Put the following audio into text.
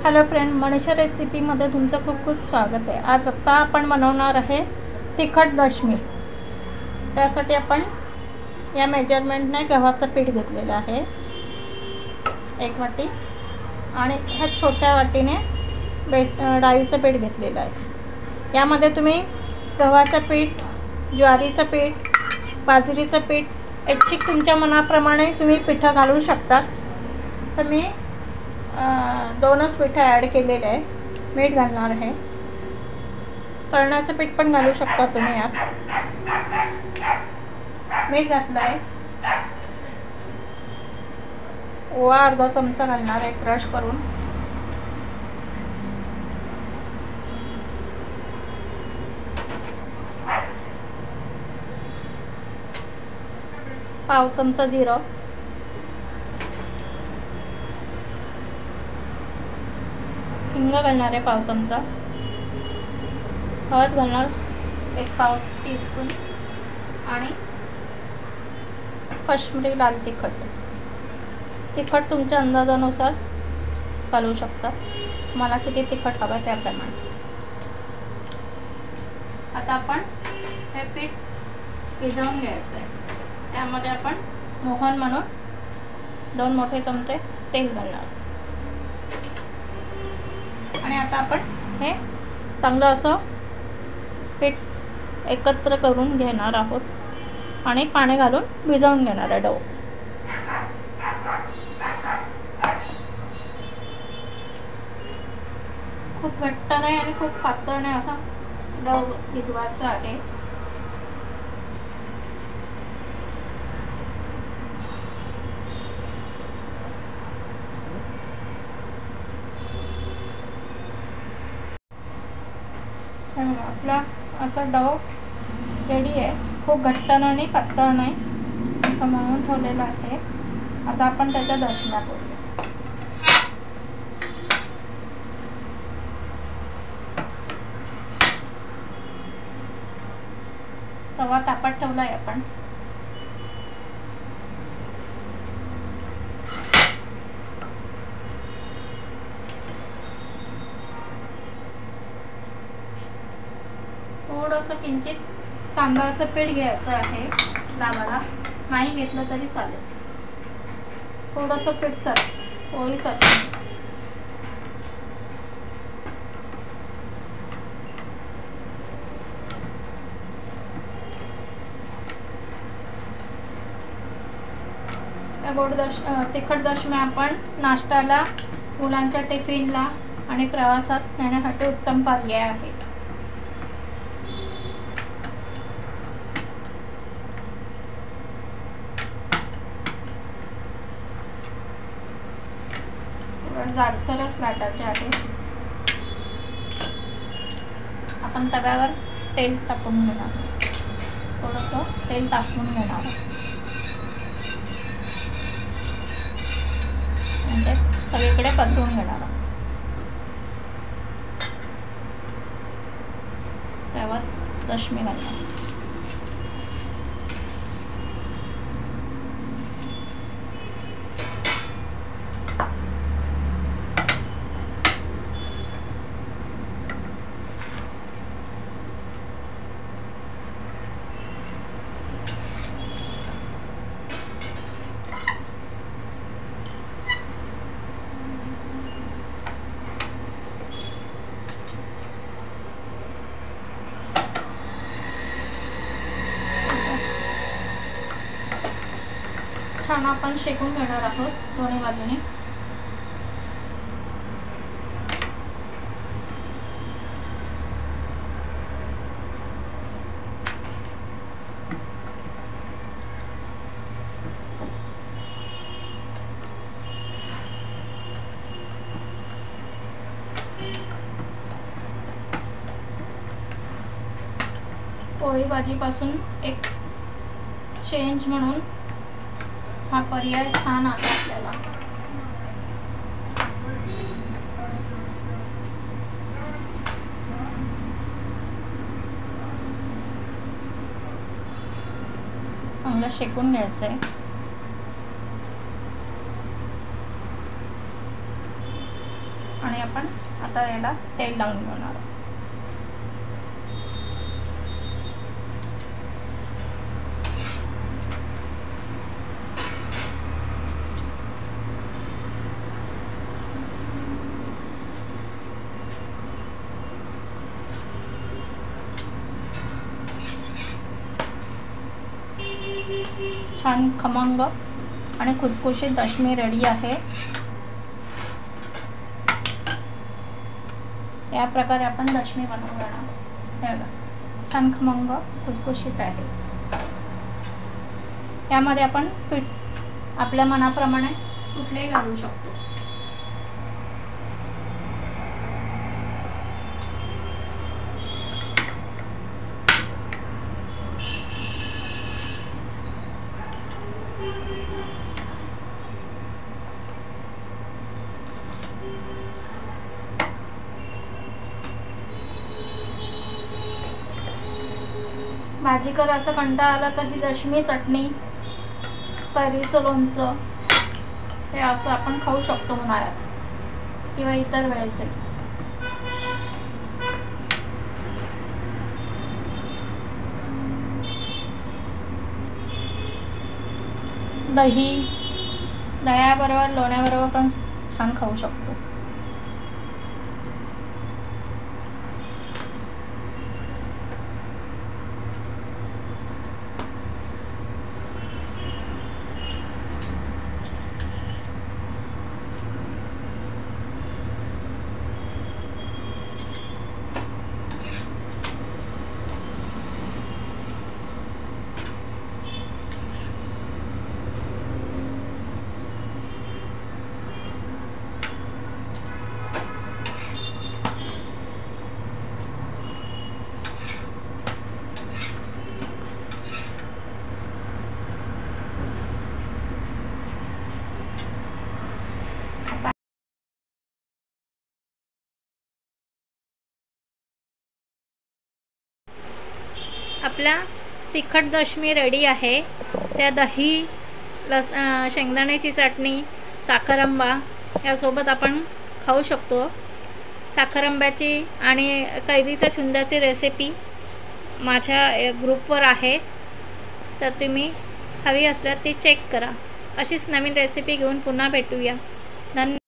Hello friend, Manisha रेसिपीमध्ये तुमचं खूप खूप स्वागत आहे। आज आता आपण बनवणार आहे तिखट दशमी। त्यासाठी आपण या मेजरमेंटने गव्हाचं पीठ घेतलेलं आहे 1 वाटी आणि ह्या छोट्या वाटीने डाळीचं पीठ घेतलेलं आहे। यामध्ये तुम्ही गव्हाचं पीठ, ज्वारीचं पीठ, बाजरीचं पीठ ऐच्छिक तुमच्या मनाप्रमाणे तुम्ही पिठं घालू शकता। तर मी 2च पिठं ॲड केलेले आहे। मीठ घालणार आहे, कळण्याचं पीठ पण घालू शकता तुम्ही। यात मीठ घातलं आहे, ओवा अर्धा चमचा घालणार आहे क्रश करून, पाव चमचा जिरं, हिंग घालणार आहे पाव चमचा, हळद घालणार 1 पाव टीस्पून आणि काश्मीरी लाल तिखट तुमच्या अंदाजानुसार घालू शकता। मला किती तिखट हवं त्याप्रमाणे। आता आपण हे पीठ भिजवून घ्यायचं आहे। त्यामध्ये आपण मोहन म्हणून 2 मोठे चमचे तेल घालणार आणि आता आपण हे चांगलं असं पीठ एकत्र करून घेणार आहोत आणि पाणी घालून भिजवून घेणार आहे डो। खूप घट्ट नाही आणि खूप पातळ नाही असा डो भिजवायचा आहे। आपला असा डो रेडी आहे। खूप घट्ट नाही, पातळ नाही, असं मळून ठेवलेलं आहे। आता आपण त्याच्या दशम्या करूया। तवा तापत ठेवलाय आपण। थोडंसं किंचित तांदळाचं पीठ घ्यायचं आहे लावायला, नाही घेतलं तरी चालेल। थोडंसं पीठ पोळीसाठी तिखट दशम्या आपण नाश्त्याला, मुलांच्या टिफिनला आणि प्रवासात नेण्यासाठी उत्तम पर्याय आहे। जाडसरच लाटायचे आहे। आपण तव्यावर तेल तापवून घेणार, थोडंसं तेल तापवून घेणार म्हणजे सगळीकडे पसरवून घेणार। त्यावर दशमी घालणार। छान आपण शेकून घेणार आहोत दोन्ही बाजूने। पोळी भाजीपासून एक चेंज म्हणून हा पर्याय छान आहे आपल्याला। चांगलं शेकून घ्यायचं आहे। आणि आपण आता याला तेल लावून घेणार आहोत. छान खमंग आणि खुसखुशीत दशमी रेडी आहे. या प्रकारे आपण दशमी बनवून घेणार. हे बघा, छान खमंग खुसखुशीत आहे. यामध्ये आपण पीठ आपल्या मनाप्रमाणे कुठलेही घालू शकतो. भाजी करायचा कंटाळा आला तर ही दशमी चटणी, कैरीचं लोणचं हे असं आपण खाऊ शकतो उन्हाळ्यात किंवा इतर वेळेस. दह्याबरोबर लोण्याबरोबर पण छान खाऊ शकतो. आपल्या तिखट दशमी रेडी आहे. त्या दही, शेंगदाण्याची चटणी, साखरंबा यासोबत आपण खाऊ शकतो. साखरंब्याची आणि कैरीच्या छुंदाची रेसिपी माझ्या ग्रुपवर आहे, तर तुम्ही हवी असल्यास ती चेक करा. अशीच नवीन रेसिपी घेऊन पुन्हा भेटूया. धन्यवाद.